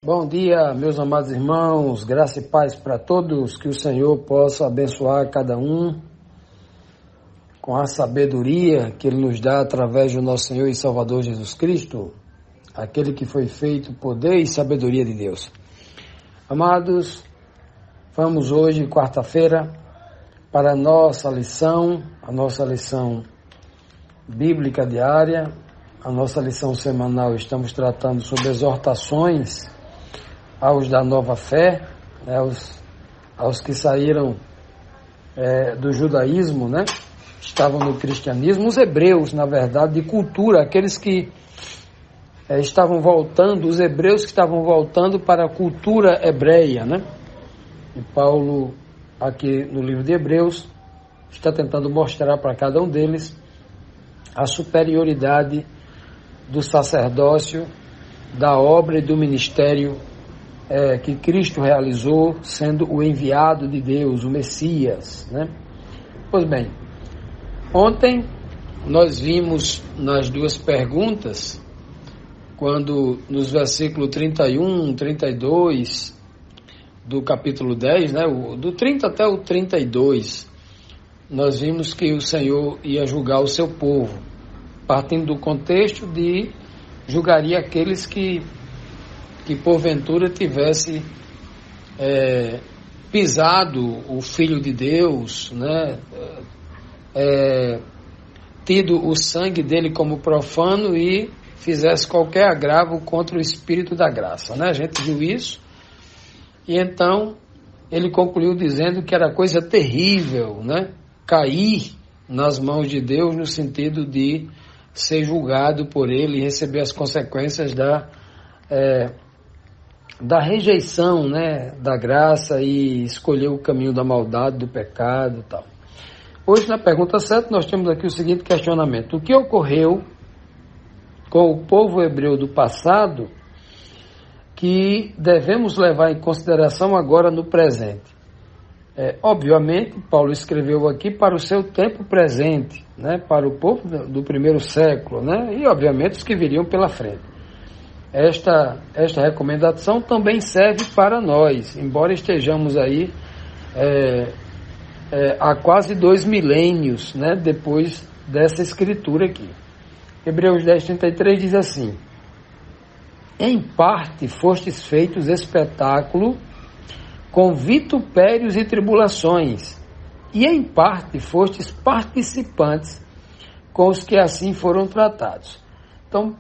Bom dia, meus amados irmãos, graça e paz para todos, que o Senhor possa abençoar cada um com a sabedoria que Ele nos dá através do nosso Senhor e Salvador Jesus Cristo, aquele que foi feito poder e sabedoria de Deus. Amados, vamos hoje, quarta-feira, para a nossa lição bíblica diária, a nossa lição semanal. Estamos tratando sobre exortações aos da nova fé, né, aos que saíram do judaísmo, né, estavam no cristianismo, os hebreus, na verdade, de cultura, aqueles que estavam voltando, os hebreus que estavam voltando para a cultura hebreia, né? E Paulo, aqui no livro de Hebreus, está tentando mostrar para cada um deles a superioridade do sacerdócio, da obra e do ministério que Cristo realizou, sendo o enviado de Deus, o Messias, né? Pois bem, ontem nós vimos nas duas perguntas, quando nos versículos 31, 32 do capítulo 10, né, do 30 até o 32, nós vimos que o Senhor ia julgar o seu povo, partindo do contexto de julgaria aqueles que porventura tivesse pisado o Filho de Deus, né, tido o sangue dele como profano e fizesse qualquer agravo contra o Espírito da graça, né? A gente viu isso, e então ele concluiu dizendo que era coisa terrível, né, cair nas mãos de Deus, no sentido de ser julgado por ele e receber as consequências da rejeição, né, da graça e escolher o caminho da maldade, do pecado e tal. Hoje, na pergunta 7, nós temos aqui o seguinte questionamento: o que ocorreu com o povo hebreu do passado que devemos levar em consideração agora no presente? Obviamente, Paulo escreveu aqui para o seu tempo presente, né, para o povo do primeiro século, né, e obviamente os que viriam pela frente. Esta recomendação também serve para nós, embora estejamos aí há quase 2 milênios, né, depois dessa escritura aqui. Hebreus 10:33 diz assim: em parte fostes feitos espetáculo com vitupérios e tribulações, e em parte fostes participantes com os que assim foram tratados. Então,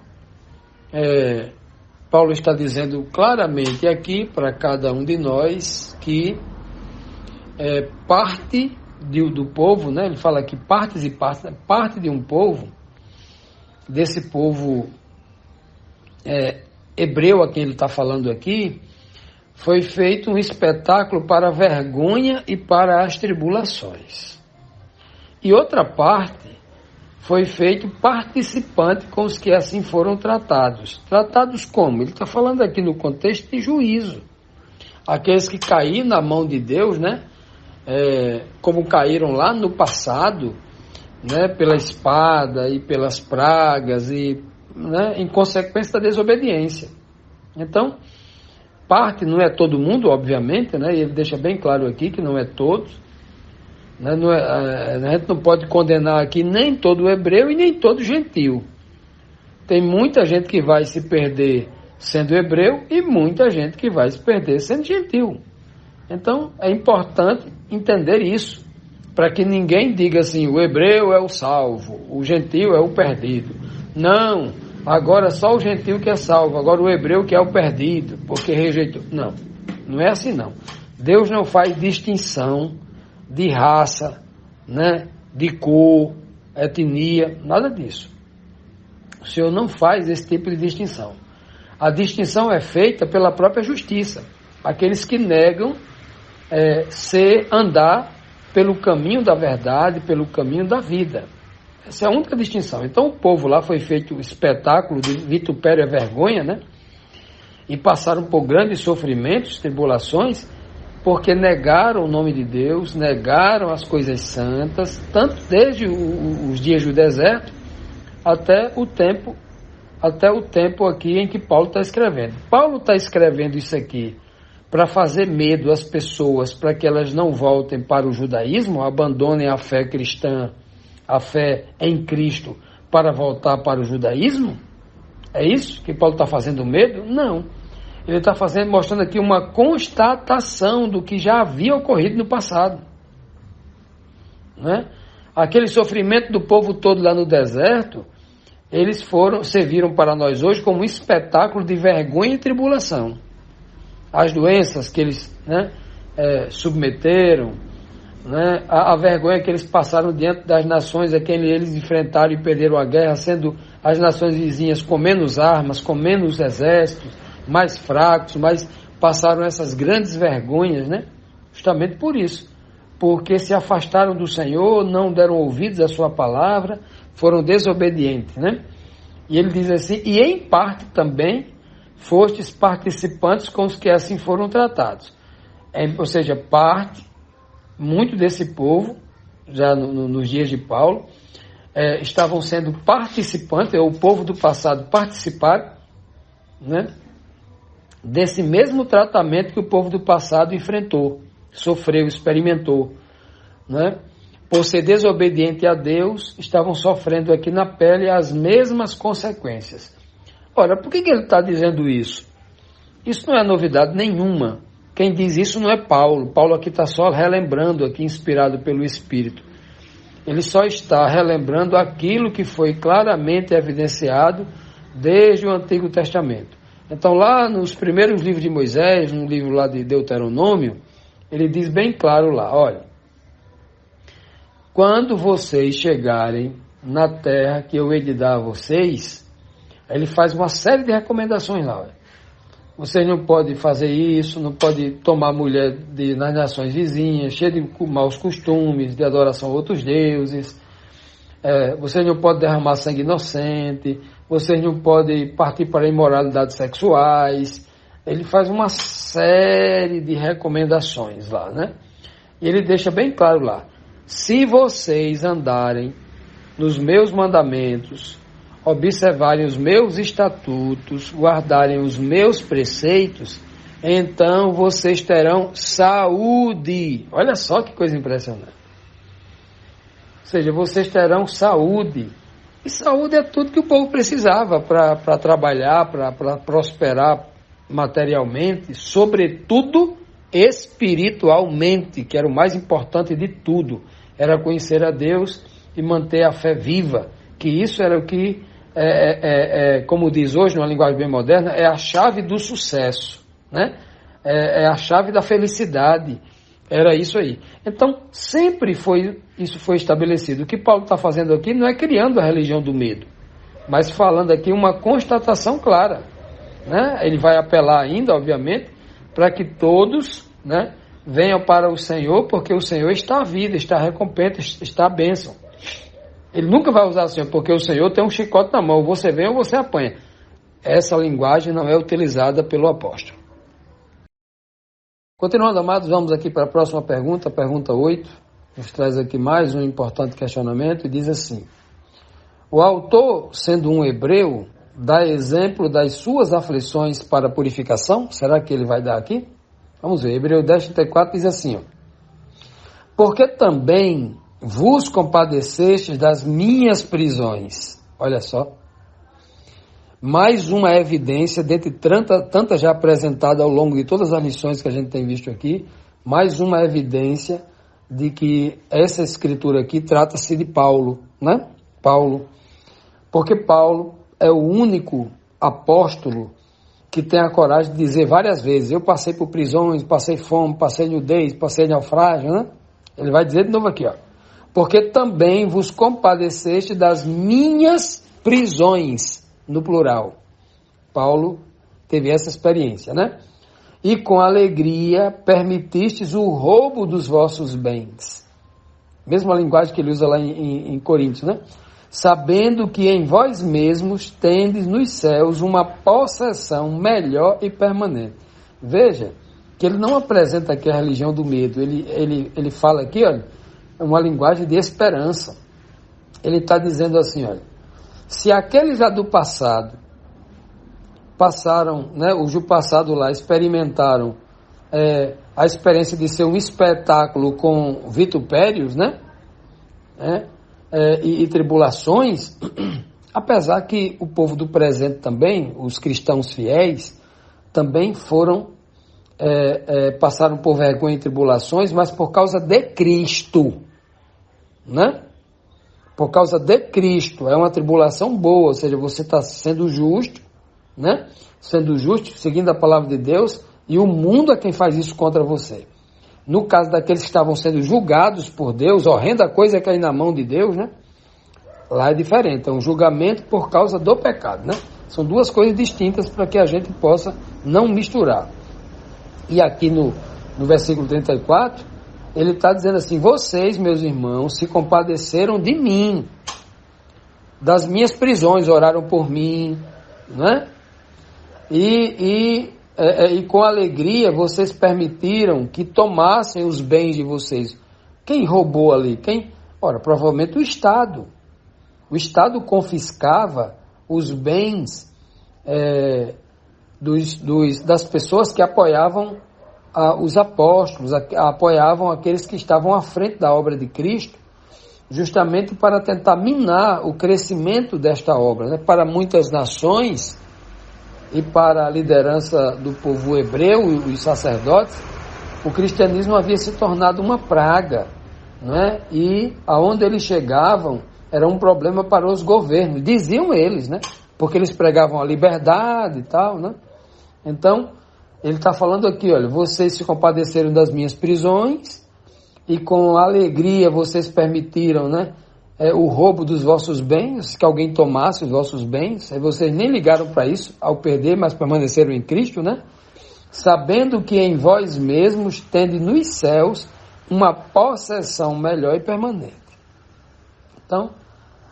Paulo está dizendo claramente aqui para cada um de nós que parte do povo, né? Ele fala aqui partes e partes, parte de um povo, desse povo hebreu a quem ele está falando aqui, foi feito um espetáculo para a vergonha e para as tribulações. E outra parte foi feito participante com os que assim foram tratados. Tratados como? Ele está falando aqui no contexto de juízo. Aqueles que caíram na mão de Deus, né? Como caíram lá no passado, né? Pela espada e pelas pragas, e, né? Em consequência da desobediência. Então, parte não é todo mundo, obviamente, né? E ele deixa bem claro aqui que não é todos, Né? A gente não pode condenar aqui nem todo hebreu e nem todo gentil. Tem muita gente que vai se perder sendo hebreu e muita gente que vai se perder sendo gentil. Então, é importante entender isso, para que ninguém diga assim, o hebreu é o salvo, o gentil é o perdido. Não, agora só o gentil que é salvo, agora o hebreu que é o perdido, porque rejeitou. Não, não é assim não. Deus não faz distinção de raça, né, de cor, etnia, nada disso. O Senhor não faz esse tipo de distinção. A distinção é feita pela própria justiça. Aqueles que negam andar pelo caminho da verdade, pelo caminho da vida. Essa é a única distinção. Então o povo lá foi feito um espetáculo de vitupério e vergonha, né? E passaram por grandes sofrimentos, tribulações, porque negaram o nome de Deus, negaram as coisas santas, tanto desde os dias do deserto até o tempo aqui em que Paulo está escrevendo. Paulo está escrevendo isso aqui para fazer medo às pessoas, para que elas não voltem para o judaísmo, abandonem a fé cristã, a fé em Cristo, para voltar para o judaísmo? É isso que Paulo está fazendo medo? Não. Ele está mostrando aqui uma constatação do que já havia ocorrido no passado. Né? Aquele sofrimento do povo todo lá no deserto, eles serviram para nós hoje como um espetáculo de vergonha e tribulação. As doenças que eles submeteram, né? A vergonha que eles passaram diante das nações a quem eles enfrentaram e perderam a guerra, sendo as nações vizinhas com menos armas, com menos exércitos, mais fracos, mas passaram essas grandes vergonhas, né? Justamente por isso, porque se afastaram do Senhor, não deram ouvidos à sua palavra, foram desobedientes, né? E ele diz assim, e em parte também fostes participantes com os que assim foram tratados. Ou seja, muito desse povo, já nos dias de Paulo, estavam sendo participantes, o povo do passado participaram, né, desse mesmo tratamento que o povo do passado enfrentou, sofreu, experimentou, né? Por ser desobediente a Deus, estavam sofrendo aqui na pele as mesmas consequências. Ora, por que ele está dizendo isso? Isso não é novidade nenhuma. Quem diz isso não é Paulo. Paulo aqui está só relembrando, aqui inspirado pelo Espírito. Ele só está relembrando aquilo que foi claramente evidenciado desde o Antigo Testamento. Então, lá nos primeiros livros de Moisés, no livro lá de Deuteronômio, ele diz bem claro lá, olha, quando vocês chegarem na terra que eu hei de dar a vocês, ele faz uma série de recomendações lá, olha. Vocês não podem fazer isso, não podem tomar mulher nas nações vizinhas, cheia de maus costumes, de adoração a outros deuses. Vocês não podem derramar sangue inocente, vocês não podem partir para imoralidades sexuais. Ele faz uma série de recomendações lá, né? E ele deixa bem claro lá, se vocês andarem nos meus mandamentos, observarem os meus estatutos, guardarem os meus preceitos, então vocês terão saúde. Olha só que coisa impressionante. Ou seja, vocês terão saúde. E saúde é tudo que o povo precisava para trabalhar, para prosperar materialmente, sobretudo espiritualmente, que era o mais importante de tudo. Era conhecer a Deus e manter a fé viva, que isso era o que, como diz hoje, numa linguagem bem moderna, é a chave do sucesso, né? É a chave da felicidade, era isso aí. Então, sempre isso foi estabelecido. O que Paulo está fazendo aqui não é criando a religião do medo, mas falando aqui uma constatação clara, né? Ele vai apelar ainda, obviamente, para que todos, né, venham para o Senhor, porque o Senhor está a vida, está a recompensa, está a bênção. Ele nunca vai usar assim, porque o Senhor tem um chicote na mão, você vem ou você apanha. Essa linguagem não é utilizada pelo apóstolo. Continuando, amados, vamos aqui para a próxima pergunta, pergunta 8. Nos traz aqui mais um importante questionamento e diz assim: o autor, sendo um hebreu, dá exemplo das suas aflições para purificação? Será que ele vai dar aqui? Vamos ver, Hebreu 10:34 diz assim, ó: porque também vos compadecestes das minhas prisões. Olha só. Mais uma evidência, dentre tantas já apresentadas ao longo de todas as lições que a gente tem visto aqui, mais uma evidência de que essa escritura aqui trata-se de Paulo, né? Paulo. Porque Paulo é o único apóstolo que tem a coragem de dizer várias vezes: eu passei por prisões, passei fome, passei nudez, passei naufrágio, né? Ele vai dizer de novo aqui, ó. Porque também vos compadeceste das minhas prisões, no plural. Paulo teve essa experiência, né? E com alegria permitistes o roubo dos vossos bens. Mesma linguagem que ele usa lá em Coríntios, né? Sabendo que em vós mesmos tendes nos céus uma possessão melhor e permanente. Veja que ele não apresenta aqui a religião do medo. Ele fala aqui, olha, uma linguagem de esperança. Ele está dizendo assim, olha, se aqueles lá do passado passaram, né, os do passado lá experimentaram a experiência de ser um espetáculo com vitupérios, né, e tribulações, apesar que o povo do presente também, os cristãos fiéis, também passaram por vergonha e tribulações, mas por causa de Cristo, né? Por causa de Cristo, é uma tribulação boa, ou seja, você está sendo justo, né? Sendo justo, seguindo a palavra de Deus, e o mundo é quem faz isso contra você. No caso daqueles que estavam sendo julgados por Deus, horrenda coisa é cair na mão de Deus, né? Lá é diferente, é um julgamento por causa do pecado, né? São duas coisas distintas para que a gente possa não misturar. E aqui no versículo 34, ele está dizendo assim: vocês, meus irmãos, se compadeceram de mim, das minhas prisões, oraram por mim, né? E com alegria vocês permitiram que tomassem os bens de vocês. Quem roubou ali? Ora, provavelmente o Estado. O Estado confiscava os bens das pessoas que apoiavam os apóstolos, apoiavam aqueles que estavam à frente da obra de Cristo, justamente para tentar minar o crescimento desta obra, né? Para muitas nações e para a liderança do povo hebreu e os sacerdotes, o cristianismo havia se tornado uma praga, né? E aonde eles chegavam era um problema para os governos, diziam eles, né? Porque eles pregavam a liberdade e tal, né? Então, ele está falando aqui, olha, vocês se compadeceram das minhas prisões e com alegria vocês permitiram, né, o roubo dos vossos bens, que alguém tomasse os vossos bens, aí vocês nem ligaram para isso ao perder, mas permaneceram em Cristo, né? Sabendo que em vós mesmos tende nos céus uma possessão melhor e permanente. Então,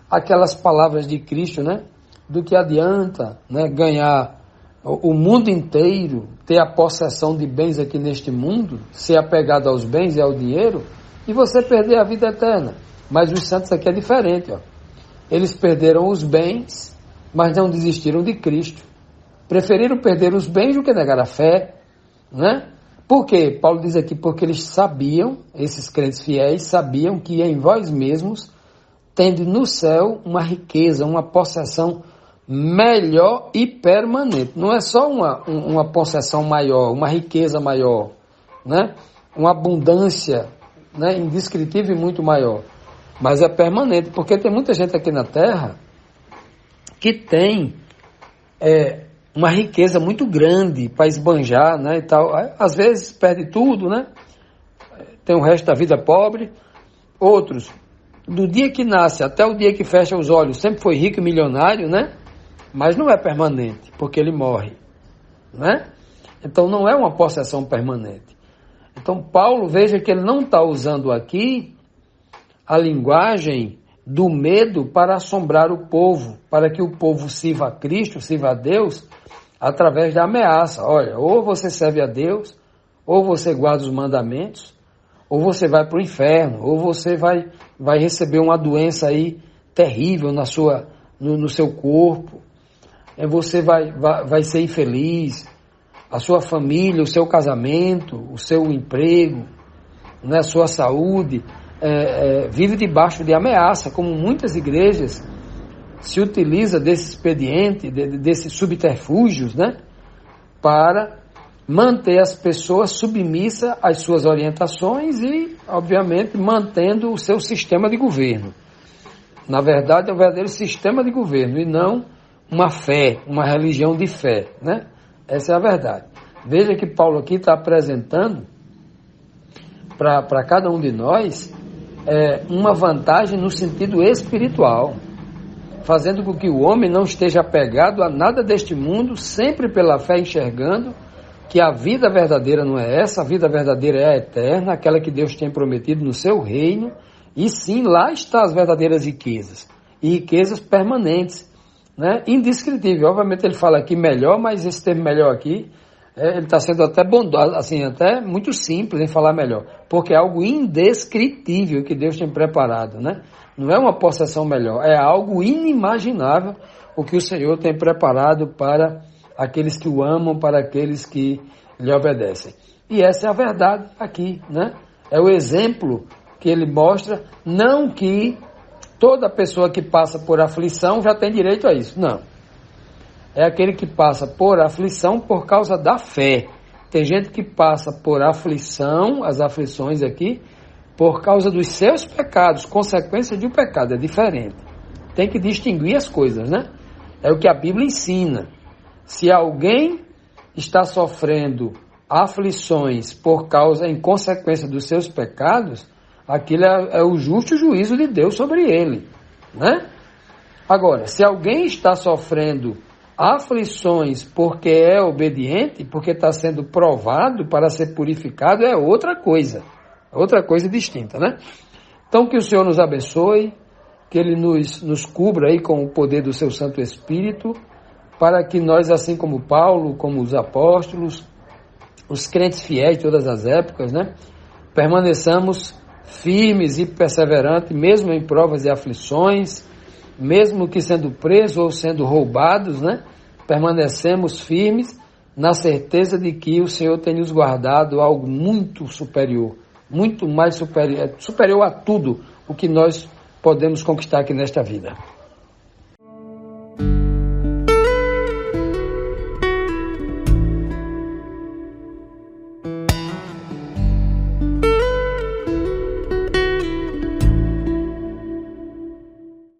aquelas palavras de Cristo, né? Do que adianta, né, ganhar o mundo inteiro, ter a possessão de bens aqui neste mundo, ser apegado aos bens e ao dinheiro, e você perder a vida eterna. Mas os santos aqui é diferente, ó. Eles perderam os bens, mas não desistiram de Cristo. Preferiram perder os bens do que negar a fé, né? Por quê? Paulo diz aqui, porque eles sabiam, esses crentes fiéis, sabiam que em vós mesmos tende no céu uma riqueza, uma possessão melhor e permanente. Não é só uma possessão maior, uma riqueza maior, né? Uma abundância, né, indescritível e muito maior, mas é permanente, porque tem muita gente aqui na Terra que tem uma riqueza muito grande para esbanjar, né, e tal. Às vezes perde tudo, né? Tem o resto da vida pobre. Outros, do dia que nasce até o dia que fecha os olhos, sempre foi rico e milionário, né? Mas não é permanente, porque ele morre, né? Então não é uma possessão permanente. Então Paulo, veja que ele não está usando aqui a linguagem do medo para assombrar o povo, para que o povo sirva a Cristo, sirva a Deus, através da ameaça. Olha, ou você serve a Deus, ou você guarda os mandamentos, ou você vai para o inferno, ou você vai receber uma doença aí terrível no seu corpo. Você vai ser infeliz, a sua família, o seu casamento, o seu emprego, né, sua saúde, vive debaixo de ameaça, como muitas igrejas se utiliza desse expediente, desses subterfúgios, né, para manter as pessoas submissas às suas orientações e, obviamente, mantendo o seu sistema de governo. Na verdade, é um verdadeiro sistema de governo e não uma fé, uma religião de fé, né? Essa é a verdade. Veja que Paulo aqui está apresentando para cada um de nós uma vantagem no sentido espiritual, fazendo com que o homem não esteja apegado a nada deste mundo, sempre pela fé enxergando que a vida verdadeira não é essa, a vida verdadeira é a eterna, aquela que Deus tem prometido no seu reino, e sim, lá estão as verdadeiras riquezas, e riquezas permanentes, né? Indescritível. Obviamente ele fala aqui melhor, mas esse termo melhor aqui, ele está sendo até bondoso, assim, até muito simples em falar melhor, porque é algo indescritível que Deus tem preparado, né? Não é uma possessão melhor, é algo inimaginável o que o Senhor tem preparado para aqueles que o amam, para aqueles que lhe obedecem. E essa é a verdade aqui, né? É o exemplo que ele mostra, não que toda pessoa que passa por aflição já tem direito a isso, não. É aquele que passa por aflição por causa da fé. Tem gente que passa por aflição, as aflições aqui, por causa dos seus pecados, consequência de um pecado, é diferente. Tem que distinguir as coisas, né? É o que a Bíblia ensina. Se alguém está sofrendo aflições em consequência dos seus pecados, aquilo é o justo juízo de Deus sobre ele, né? Agora, se alguém está sofrendo aflições porque é obediente, porque está sendo provado para ser purificado, é outra coisa distinta, né? Então, que o Senhor nos abençoe, que Ele nos cubra aí com o poder do Seu Santo Espírito, para que nós, assim como Paulo, como os apóstolos, os crentes fiéis de todas as épocas, né, permaneçamos firmes e perseverantes, mesmo em provas e aflições, mesmo que sendo presos ou sendo roubados, né, permanecemos firmes na certeza de que o Senhor tem nos guardado algo muito superior, muito mais superior a tudo o que nós podemos conquistar aqui nesta vida.